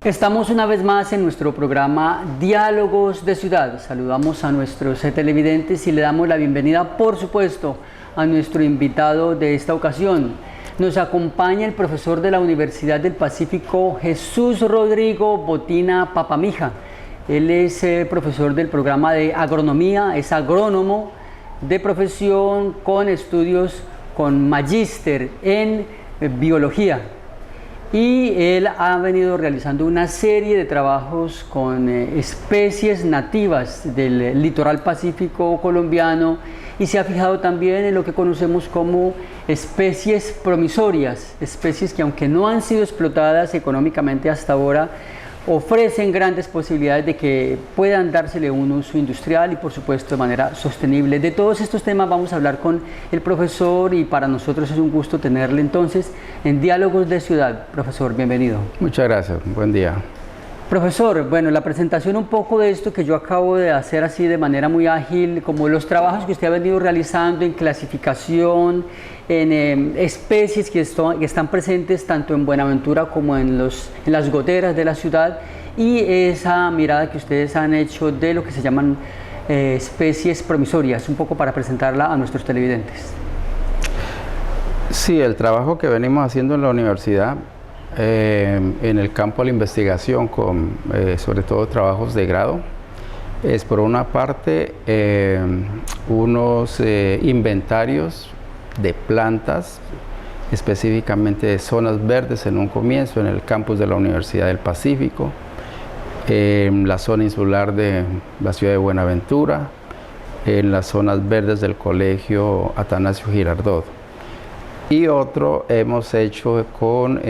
Estamos una vez más en nuestro programa Diálogos de Ciudad. Saludamos a nuestros televidentes y le damos la bienvenida, por supuesto, a nuestro invitado de esta ocasión. Nos acompaña el profesor de la Universidad del Pacífico, Jesús Rodrigo Botina Papamija. Él es profesor del programa de agronomía, es agrónomo de profesión con estudios con magíster en biología. Y él ha venido realizando una serie de trabajos con especies nativas del litoral pacífico colombiano y se ha fijado también en lo que conocemos como especies promisorias, especies que aunque no han sido explotadas económicamente hasta ahora, ofrecen grandes posibilidades de que puedan dársele un uso industrial y por supuesto de manera sostenible. De todos estos temas vamos a hablar con el profesor y para nosotros es un gusto tenerle entonces en Diálogos de Ciudad. Profesor, bienvenido. Muchas gracias, buen día. Profesor, bueno, la presentación un poco de esto que yo acabo de hacer así de manera muy ágil, como los trabajos que usted ha venido realizando en clasificación, en especies que están presentes tanto en Buenaventura como en las goteras de la ciudad y esa mirada que ustedes han hecho de lo que se llaman especies promisorias, un poco para presentarla a nuestros televidentes. Sí, el trabajo que venimos haciendo en la universidad en el campo de la investigación con sobre todo trabajos de grado es por una parte unos inventarios de plantas, específicamente de zonas verdes en un comienzo en el campus de la Universidad del Pacífico, en la zona insular de la ciudad de Buenaventura, en las zonas verdes del colegio Atanasio Girardot. Y otro hemos hecho con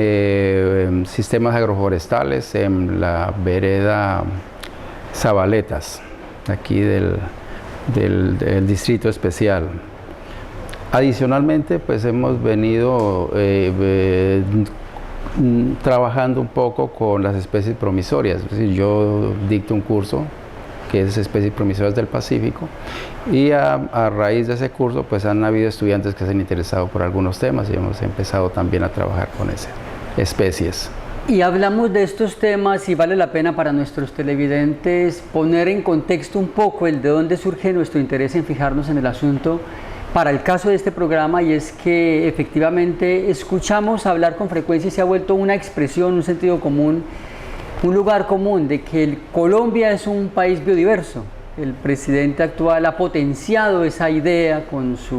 sistemas agroforestales en la vereda Zabaletas, aquí del distrito especial. Adicionalmente, pues hemos venido trabajando un poco con las especies promisorias. Es decir, yo dicto un curso que es especies promisorias del Pacífico y a raíz de ese curso pues han habido estudiantes que se han interesado por algunos temas y hemos empezado también a trabajar con esas especies. Y hablamos de estos temas y vale la pena para nuestros televidentes poner en contexto un poco el de dónde surge nuestro interés en fijarnos en el asunto para el caso de este programa, y es que efectivamente escuchamos hablar con frecuencia y se ha vuelto una expresión, un sentido común, un lugar común de que Colombia es un país biodiverso. El presidente actual ha potenciado esa idea con su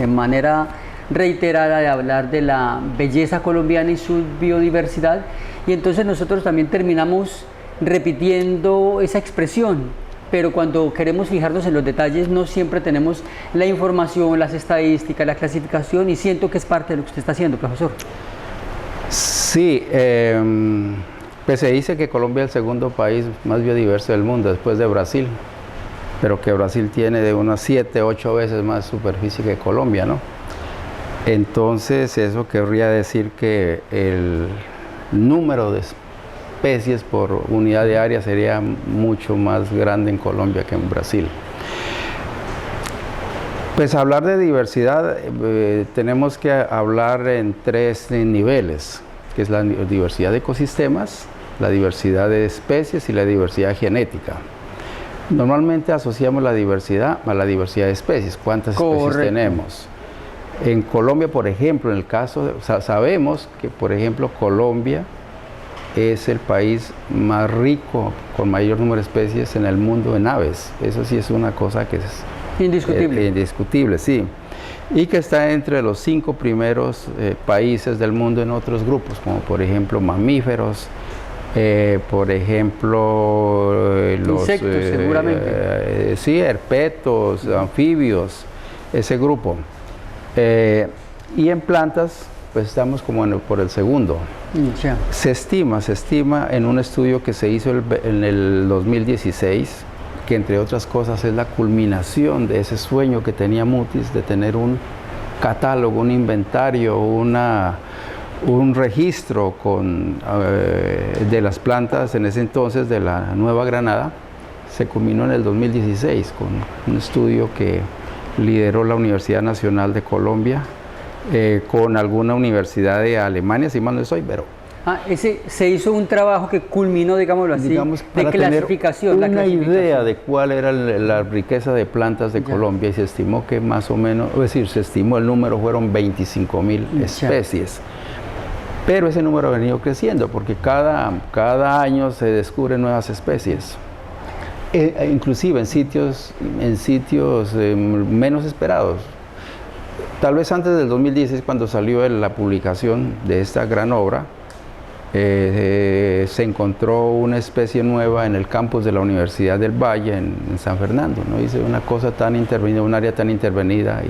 manera reiterada de hablar de la belleza colombiana y su biodiversidad, y entonces nosotros también terminamos repitiendo esa expresión, pero cuando queremos fijarnos en los detalles no siempre tenemos la información, las estadísticas, la clasificación, y siento que es parte de lo que usted está haciendo, profesor. Sí, pues se dice que Colombia es el segundo país más biodiverso del mundo después de Brasil, pero que Brasil tiene de unas 7, 8 veces más superficie que Colombia, ¿no? Entonces eso querría decir que el número de especies por unidad de área sería mucho más grande en Colombia que en Brasil. Pues hablar de diversidad tenemos que hablar en 3 niveles, que es la diversidad de ecosistemas, la diversidad de especies y la diversidad genética. Normalmente asociamos la diversidad a la diversidad de especies. ¿Cuántas especies tenemos? En Colombia, por ejemplo, en el caso, sabemos que, por ejemplo, Colombia es el país más rico, con mayor número de especies en el mundo en aves. Eso sí es una cosa que es indiscutible. Indiscutible, sí. Y que está entre los 5 primeros países del mundo en otros grupos, como por ejemplo mamíferos, por ejemplo los insectos, seguramente. Sí, herpetos, anfibios, ese grupo. Y en plantas, pues estamos como por el segundo. Yeah. Se estima en un estudio que se hizo en el 2016, que entre otras cosas es la culminación de ese sueño que tenía Mutis de tener un catálogo, un inventario, un registro de las plantas en ese entonces de la Nueva Granada. Se culminó en el 2016 con un estudio que lideró la Universidad Nacional de Colombia, con alguna universidad de Alemania, si mal no estoy, pero... se hizo un trabajo que culminó, digámoslo así, de clasificación. Una idea de cuál era la riqueza de plantas de Colombia, y se estimó que más o menos, es decir, se estimó el número, fueron 25.000 especies. Pero ese número ha venido creciendo porque cada año se descubren nuevas especies. Inclusive en sitios menos esperados. Tal vez antes del 2016, cuando salió la publicación de esta gran obra, se encontró una especie nueva en el campus de la Universidad del Valle en San Fernando, ¿no? Hice una cosa tan intervenida, un área tan intervenida,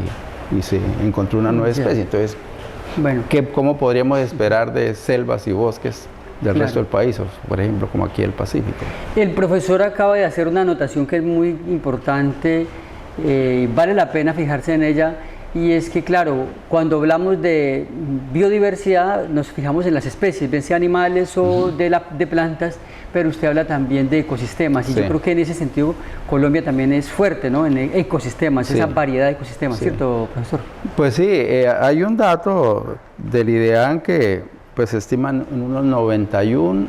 y se encontró una nueva especie. Entonces, bueno, ¿cómo podríamos esperar de selvas y bosques del resto del país, por ejemplo, como aquí el Pacífico? El profesor acaba de hacer una anotación que es muy importante, vale la pena fijarse en ella, y es que, claro, cuando hablamos de biodiversidad nos fijamos en las especies, bien sea animales o de plantas, pero usted habla también de ecosistemas, y yo creo que en ese sentido Colombia también es fuerte, ¿no? En ecosistemas, esa variedad de ecosistemas, ¿cierto, profesor? Pues sí, hay un dato del IDEAN que pues se estiman en unos 91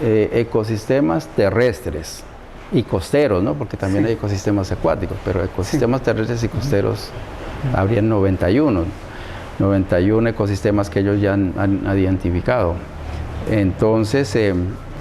ecosistemas terrestres y costeros, ¿no? Porque también hay ecosistemas acuáticos, pero ecosistemas terrestres y costeros habrían 91 ecosistemas que ellos ya han identificado. Entonces,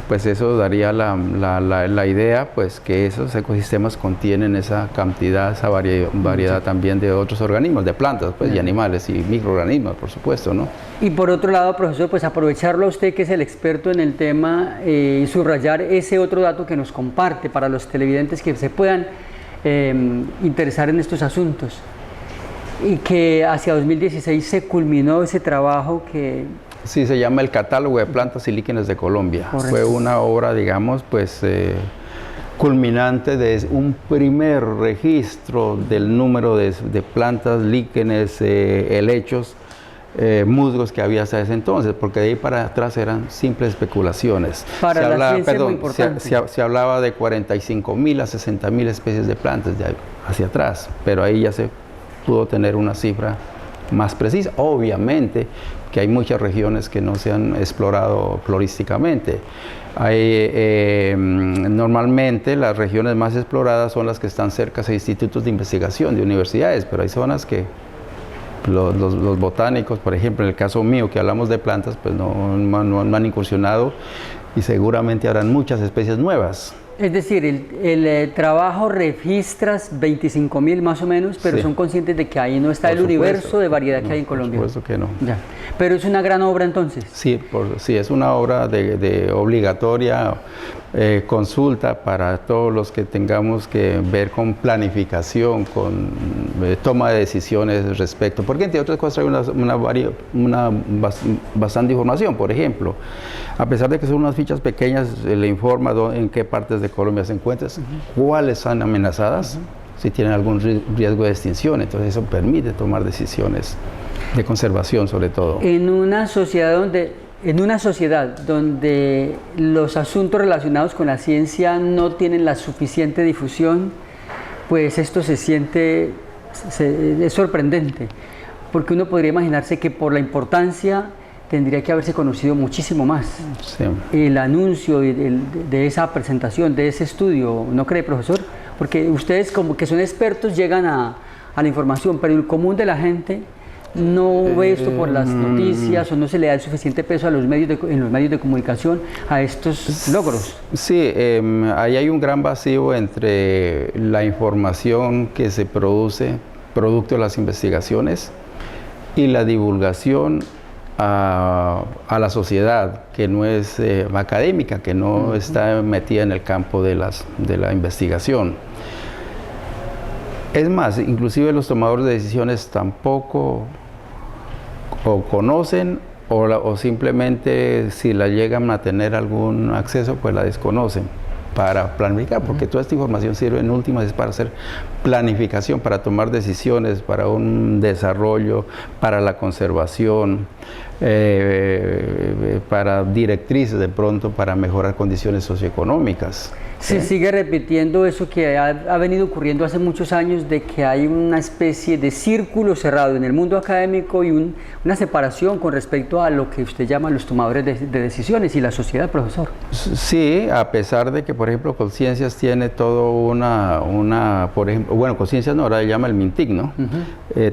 pues eso daría la idea, pues que esos ecosistemas contienen esa cantidad, esa variedad también de otros organismos, de plantas, pues, y animales y microorganismos, por supuesto, ¿no? Y por otro lado, profesor, pues aprovecharlo a usted, que es el experto en el tema, y subrayar ese otro dato que nos comparte para los televidentes que se puedan interesar en estos asuntos, y que hacia 2016 se culminó ese trabajo que... Sí, se llama el Catálogo de Plantas y Líquenes de Colombia. Correcto. Fue una obra, digamos, pues culminante de un primer registro del número de plantas, líquenes, helechos, musgos que había hasta ese entonces, porque de ahí para atrás eran simples especulaciones. Para la ciencia es muy importante. Se hablaba de 45.000 a 60.000 especies de plantas de ahí hacia atrás, pero ahí ya se pudo tener una cifra más precisa. Obviamente que hay muchas regiones que no se han explorado florísticamente. Normalmente las regiones más exploradas son las que están cerca de institutos de investigación, de universidades, pero hay zonas que los botánicos, por ejemplo, en el caso mío, que hablamos de plantas, pues no han incursionado, y seguramente habrán muchas especies nuevas. Es decir, el trabajo registras 25.000 más o menos, pero son conscientes de que ahí no está el universo de variedad que hay en Colombia. Por supuesto que no. Ya. Pero es una gran obra entonces. Sí, es una obra de obligatoria consulta para todos los que tengamos que ver con planificación, con toma de decisiones respecto. Porque entre otras cosas trae bastante información. Por ejemplo, a pesar de que son unas fichas pequeñas, le informa en qué partes de Colombia se encuentran, cuáles están amenazadas, si tienen algún riesgo de extinción. Entonces eso permite tomar decisiones de conservación, sobre todo. En una sociedad donde los asuntos relacionados con la ciencia no tienen la suficiente difusión, pues esto es sorprendente, porque uno podría imaginarse que por la importancia tendría que haberse conocido muchísimo más. Sí. El anuncio de esa presentación, de ese estudio, ¿no cree, profesor? Porque ustedes, como que son expertos, llegan a la información, pero el común de la gente no ve esto por las noticias, o no se le da el suficiente peso a los en los medios de comunicación a estos logros. Sí, ahí hay un gran vacío entre la información que se produce producto de las investigaciones y la divulgación a la sociedad, que no es académica, que no está metida en el campo de la investigación. Es más, inclusive los tomadores de decisiones tampoco o conocen o simplemente, si la llegan a tener algún acceso, pues la desconocen. para planificar, porque toda esta información sirve en últimas es para hacer planificación, para tomar decisiones, para un desarrollo, para la conservación, para directrices de pronto, para mejorar condiciones socioeconómicas. Se sigue repitiendo eso que ha venido ocurriendo hace muchos años, de que hay una especie de círculo cerrado en el mundo académico y una separación con respecto a lo que usted llama los tomadores de decisiones y la sociedad, profesor. Sí, a pesar de que, por ejemplo, Conciencias tiene todo por ejemplo, bueno, Conciencias no, ahora le llama el MINTIC, ¿no?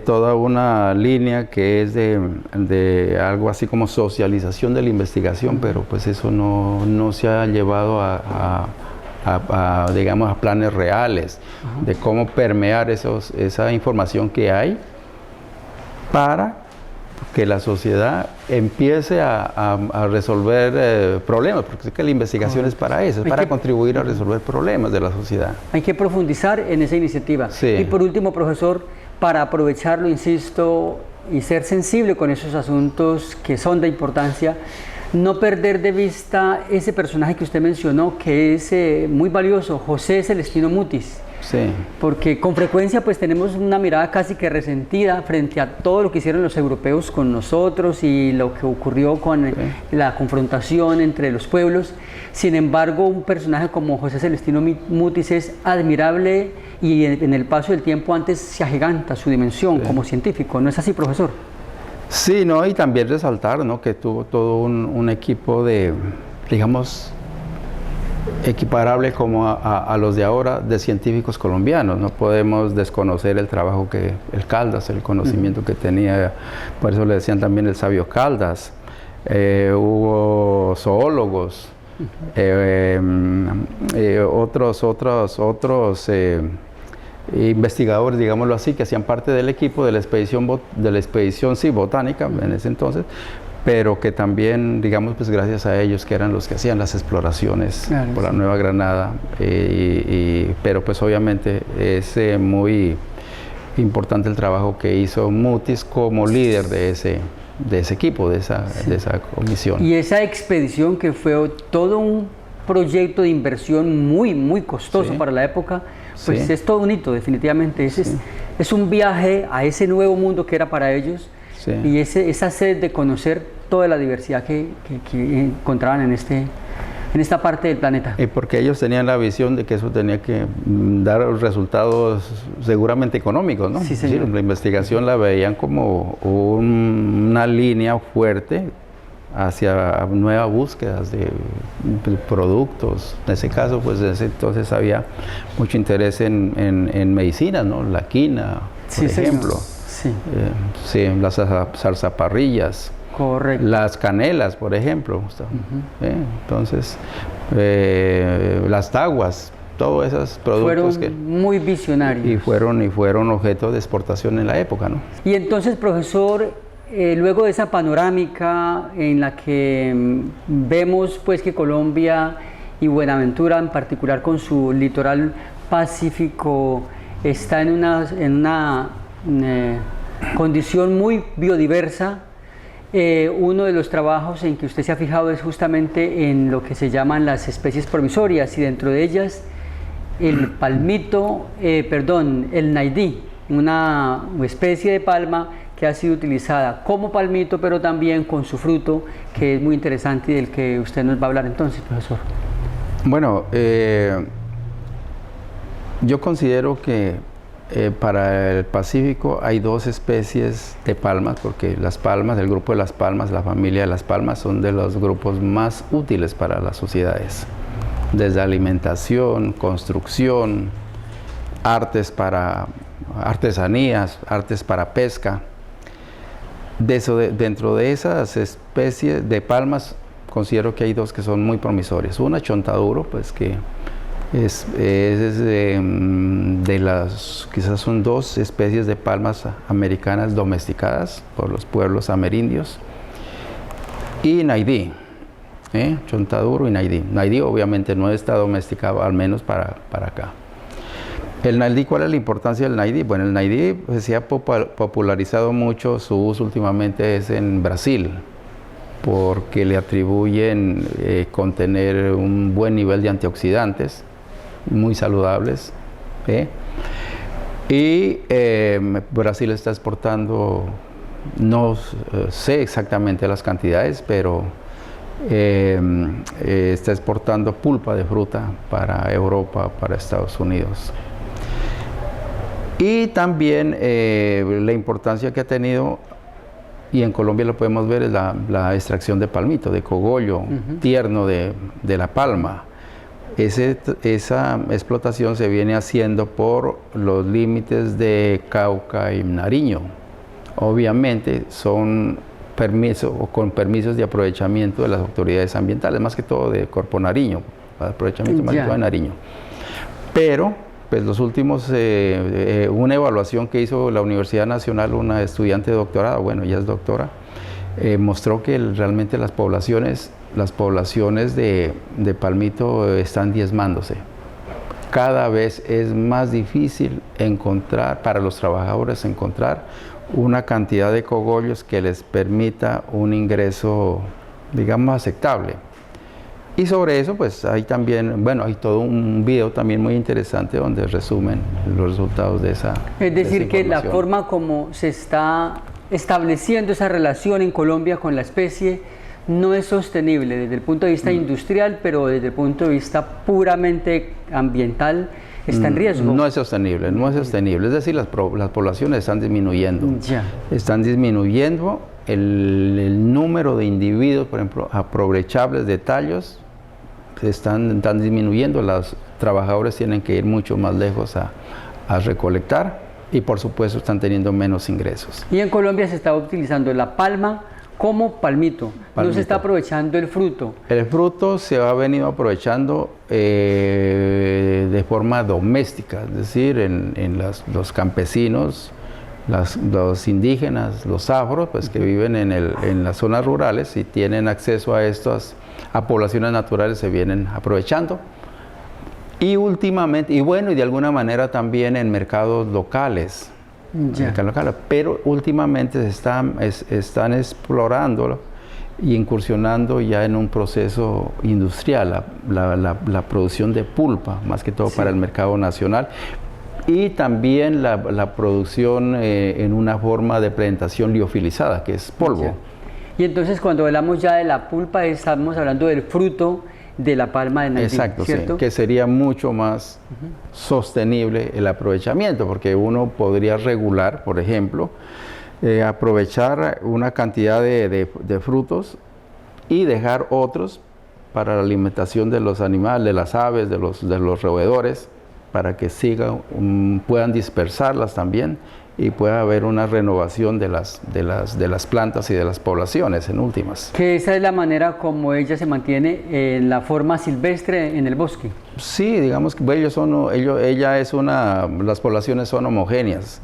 Toda una línea que es de algo así como socialización de la investigación, pero pues eso no se ha llevado digamos, a planes reales de cómo permear esa información que hay para que la sociedad empiece a resolver problemas, porque es que la investigación es para eso, es para contribuir a resolver problemas de la sociedad. Hay que profundizar en esa iniciativa. Sí. Y por último, profesor, para aprovecharlo, insisto, y ser sensible con esos asuntos que son de importancia, no perder de vista ese personaje que usted mencionó, que es muy valioso, José Celestino Mutis. Sí. Porque con frecuencia pues tenemos una mirada casi que resentida frente a todo lo que hicieron los europeos con nosotros y lo que ocurrió con la confrontación entre los pueblos. Sin embargo, un personaje como José Celestino Mutis es admirable y en el paso del tiempo antes se agiganta su dimensión como científico. ¿No es así, profesor? Sí, no, y también resaltar, ¿no?, que tuvo todo un equipo de, digamos, equiparable como a los de ahora, de científicos colombianos. No podemos desconocer el trabajo que el Caldas, el conocimiento que tenía, por eso le decían también el sabio Caldas. Hubo zoólogos, otros investigadores, digámoslo así, que hacían parte del equipo de la expedición sí, botánica en ese entonces, pero que también, digamos, pues gracias a ellos, que eran los que hacían las exploraciones por la Nueva Granada, pero pues obviamente es muy importante el trabajo que hizo Mutis como líder de ese equipo, de esa comisión. Y esa expedición, que fue todo un proyecto de inversión muy costoso para la época, pues es todo un hito, definitivamente. Es un viaje a ese nuevo mundo que era para ellos, y esa sed de conocer toda la diversidad que encontraban en esta parte del planeta. Porque ellos tenían la visión de que eso tenía que dar resultados seguramente económicos, ¿no? Sí, señor. Sí, la investigación la veían como una línea fuerte hacia nuevas búsquedas de productos. En ese caso, pues en ese entonces había mucho interés en medicinas, ¿no? La quina, por ejemplo. Sí, las zarzaparrillas. Correcto. Las canelas, por ejemplo. Entonces, las taguas, todos esos productos fueron muy visionarios. Y fueron objeto de exportación en la época, ¿no? Y entonces, profesor, luego de esa panorámica en la que vemos pues que Colombia y Buenaventura en particular con su litoral pacífico está en una condición muy biodiversa, uno de los trabajos en que usted se ha fijado es justamente en lo que se llaman las especies promisorias, y dentro de ellas el el naidí, una especie de palma que ha sido utilizada como palmito, pero también con su fruto, que es muy interesante y del que usted nos va a hablar entonces, profesor. Bueno, yo considero que para el Pacífico hay dos especies de palmas, porque las palmas, el grupo de las palmas, la familia de las palmas, son de los grupos más útiles para las sociedades, desde alimentación, construcción, artesanías, artes para pesca. Dentro de esas especies de palmas, considero que hay dos que son muy promisorias. Una, chontaduro, pues que es de las, quizás son dos especies de palmas americanas domesticadas por los pueblos amerindios, y naidí, chontaduro y naidí. Naidí obviamente no está domesticado, al menos para acá. El naidí, ¿cuál es la importancia del naidí? Bueno, el naidí pues, se ha popularizado mucho, su uso últimamente es en Brasil, porque le atribuyen contener un buen nivel de antioxidantes, muy saludables. Y Brasil está exportando, no sé exactamente las cantidades, pero está exportando pulpa de fruta para Europa, para Estados Unidos. Y también la importancia que ha tenido, y en Colombia lo podemos ver, es la extracción de palmito, de cogollo tierno de la palma. Esa explotación se viene haciendo por los límites de Cauca y Nariño. Obviamente son con permisos de aprovechamiento de las autoridades ambientales, más que todo de Corpo Nariño, aprovechamiento más que todo de Nariño. Pero pues los últimos, una evaluación que hizo la Universidad Nacional, una estudiante de doctorado, bueno, ella es doctora, mostró que realmente las poblaciones de palmito están diezmándose. Cada vez es más difícil encontrar, para los trabajadores, una cantidad de cogollos que les permita un ingreso, digamos, aceptable. Y sobre eso, pues hay también, bueno, hay todo un video también muy interesante donde resumen los resultados de esa. Es decir, que la forma como se está estableciendo esa relación en Colombia con la especie no es sostenible desde el punto de vista industrial, pero desde el punto de vista puramente ambiental está en riesgo. No es sostenible, no es sostenible. Es decir, las poblaciones están disminuyendo. Están disminuyendo el número de individuos, por ejemplo, aprovechables de tallos, están disminuyendo. Los trabajadores tienen que ir mucho más lejos a recolectar y, por supuesto, están teniendo menos ingresos. Y en Colombia se está utilizando la palma como palmito, no se está aprovechando el fruto. El fruto se ha venido aprovechando de forma doméstica, es decir, en los campesinos, los indígenas, los afros, pues que viven en las zonas rurales y tienen acceso a poblaciones naturales, se vienen aprovechando. Y últimamente, y de alguna manera también en mercados locales. Pero últimamente están explorando y incursionando ya en un proceso industrial, la producción de pulpa, más que todo para el mercado nacional, y también la producción en una forma de presentación liofilizada, que es polvo. Y entonces cuando hablamos ya de la pulpa, estamos hablando del fruto de la palma de Nariño. Exacto, ¿cierto? Sí, que sería mucho más sostenible el aprovechamiento, porque uno podría regular, por ejemplo, aprovechar una cantidad de frutos y dejar otros para la alimentación de los animales, de las aves, de los roedores, para que puedan dispersarlas también y pueda haber una renovación de las plantas y de las poblaciones en últimas. Que esa es la manera como ella se mantiene en la forma silvestre en el bosque. Sí, digamos que las poblaciones son homogéneas,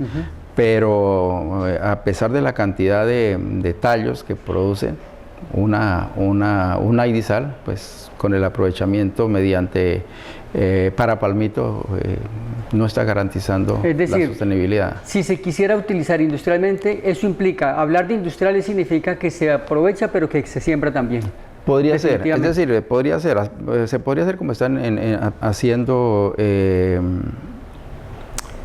pero a pesar de la cantidad de tallos que producen, una aidizal, pues con el aprovechamiento mediante para palmito no está garantizando la sostenibilidad. Si se quisiera utilizar industrialmente, eso implica, hablar de industriales significa que se aprovecha pero que se siembra también. Podría ser, es decir, se podría hacer como están haciendo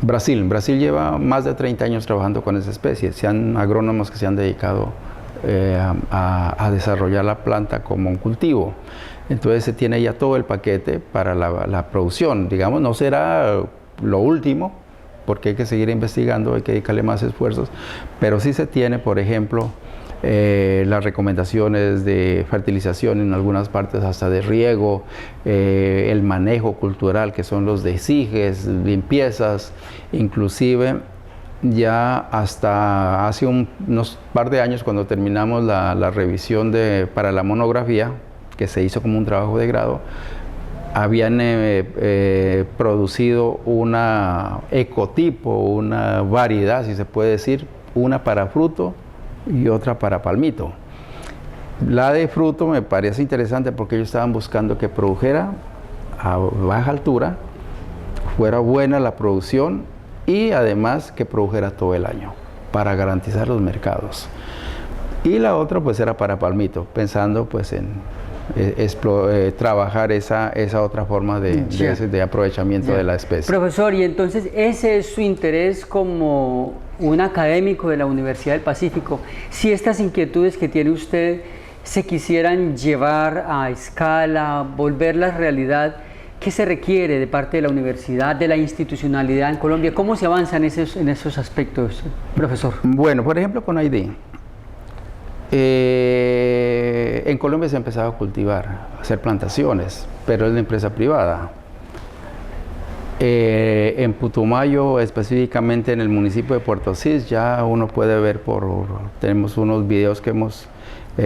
Brasil. Brasil lleva más de 30 años trabajando con esa especie, agrónomos que se han dedicado a desarrollar la planta como un cultivo. Entonces se tiene ya todo el paquete para la producción. Digamos, no será lo último, porque hay que seguir investigando, hay que dedicarle más esfuerzos, pero sí se tiene, por ejemplo, las recomendaciones de fertilización en algunas partes, hasta de riego, el manejo cultural, que son los desijes, limpiezas, inclusive ya hasta hace unos par de años, cuando terminamos la revisión para la monografía, que se hizo como un trabajo de grado, habían producido una ecotipo, una variedad, si se puede decir, una para fruto y otra para palmito. La de fruto me parece interesante porque ellos estaban buscando que produjera a baja altura, fuera buena la producción y además que produjera todo el año para garantizar los mercados. y la otra pues era para palmito, pensando pues en trabajar esa otra forma de aprovechamiento de la especie. Profesor, y entonces ese es su interés como un académico de la Universidad del Pacífico. Si estas inquietudes que tiene usted se quisieran llevar a escala, volverlas realidad, ¿qué se requiere de parte de la universidad, de la institucionalidad en Colombia? ¿Cómo se avanza en esos aspectos, profesor? Bueno, por ejemplo, con ID. En Colombia se ha empezado a cultivar, a hacer plantaciones, pero es de empresa privada. En Putumayo, específicamente en el municipio de Puerto Asís, ya uno puede ver tenemos unos videos que hemos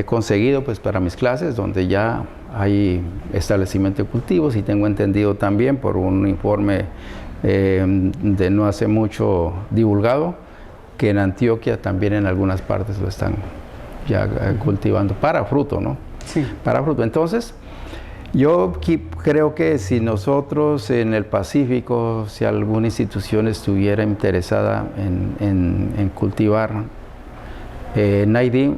conseguido pues para mis clases, donde ya hay establecimiento de cultivos, y tengo entendido también por un informe de no hace mucho divulgado, que en Antioquia también en algunas partes lo están ya cultivando para fruto, ¿no? Sí. Para fruto. Entonces, yo creo que si nosotros en el Pacífico, si alguna institución estuviera interesada en cultivar NID,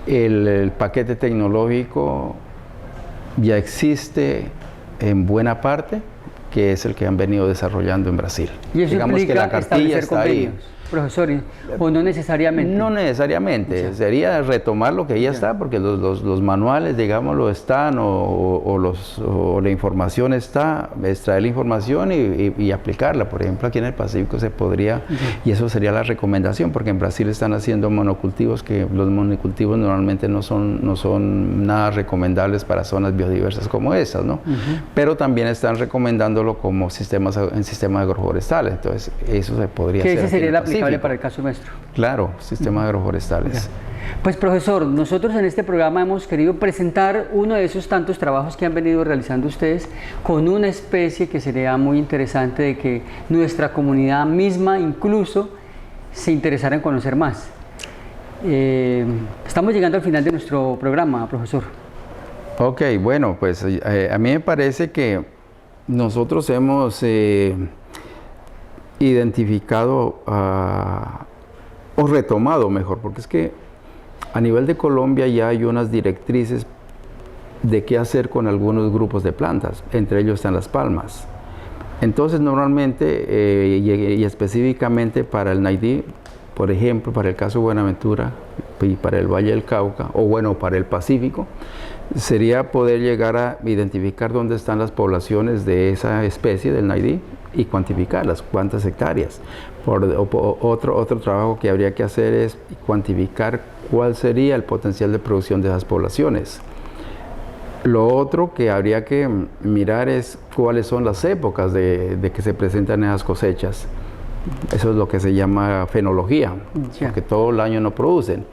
el paquete tecnológico ya existe en buena parte, que es el que han venido desarrollando en Brasil. Y eso digamos implica que la cartilla está ahí. Profesor, ¿o no necesariamente? No necesariamente, sería retomar lo que ya está, porque los manuales, digámoslo, están, o la información está, extraer la información y aplicarla. Por ejemplo, aquí en el Pacífico se podría, y eso sería la recomendación, porque en Brasil están haciendo monocultivos, que los monocultivos normalmente no son nada recomendables para zonas biodiversas como esas, ¿no? Pero también están recomendándolo como sistemas agroforestales, entonces eso se podría hacer. Ese sería la aplicable para el caso nuestro. Claro, sistemas agroforestales. Pues profesor, nosotros en este programa hemos querido presentar uno de esos tantos trabajos que han venido realizando ustedes con una especie que sería muy interesante de que nuestra comunidad misma incluso se interesara en conocer más. Estamos llegando al final de nuestro programa, profesor. Ok, bueno, pues a mí me parece que nosotros hemos identificado o retomado mejor, porque es que a nivel de Colombia ya hay unas directrices de qué hacer con algunos grupos de plantas, entre ellos están las palmas. Entonces normalmente y específicamente para el NID, por ejemplo, para el caso de Buenaventura y para el Valle del Cauca, o bueno, para el Pacífico, sería poder llegar a identificar dónde están las poblaciones de esa especie del NID y cuantificarlas, cuántas hectáreas. Otro trabajo que habría que hacer es cuantificar cuál sería el potencial de producción de esas poblaciones. Lo otro que habría que mirar es cuáles son las épocas de que se presentan esas cosechas. Eso es lo que se llama fenología, porque todo el año no producen.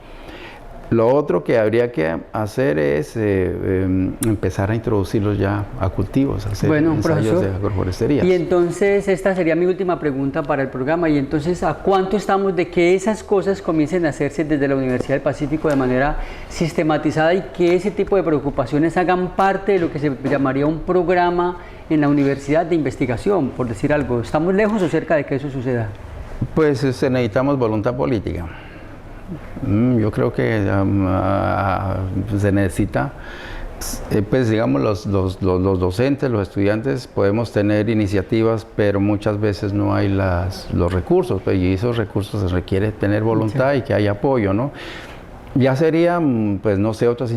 Lo otro que habría que hacer es empezar a introducirlos ya a cultivos, hacer ensayos de agroforestería. Y entonces esta sería mi última pregunta para el programa. Y entonces, ¿a cuánto estamos de que esas cosas comiencen a hacerse desde la Universidad del Pacífico de manera sistematizada y que ese tipo de preocupaciones hagan parte de lo que se llamaría un programa en la universidad de investigación, por decir algo? ¿Estamos lejos o cerca de que eso suceda? Pues necesitamos voluntad política. Yo creo que se necesita, pues digamos los docentes, los estudiantes podemos tener iniciativas, pero muchas veces no hay los recursos, pues, y esos recursos se requiere tener voluntad y que haya apoyo, ¿no? Ya serían, pues no sé, otras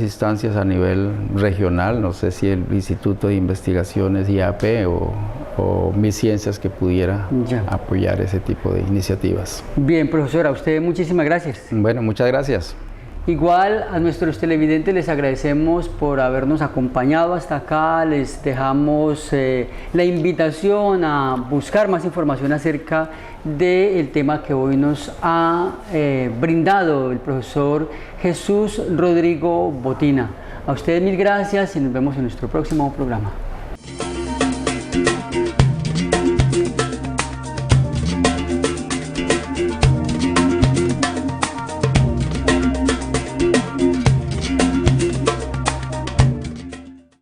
instancias a nivel regional, no sé si el Instituto de Investigaciones IAP o Mis Ciencias que pudiera apoyar ese tipo de iniciativas. Bien, profesora, a usted muchísimas gracias. Bueno, muchas gracias. Igual a nuestros televidentes les agradecemos por habernos acompañado hasta acá, les dejamos la invitación a buscar más información acerca del tema que hoy nos ha brindado el profesor Jesús Rodrigo Botina. A ustedes mil gracias y nos vemos en nuestro próximo programa.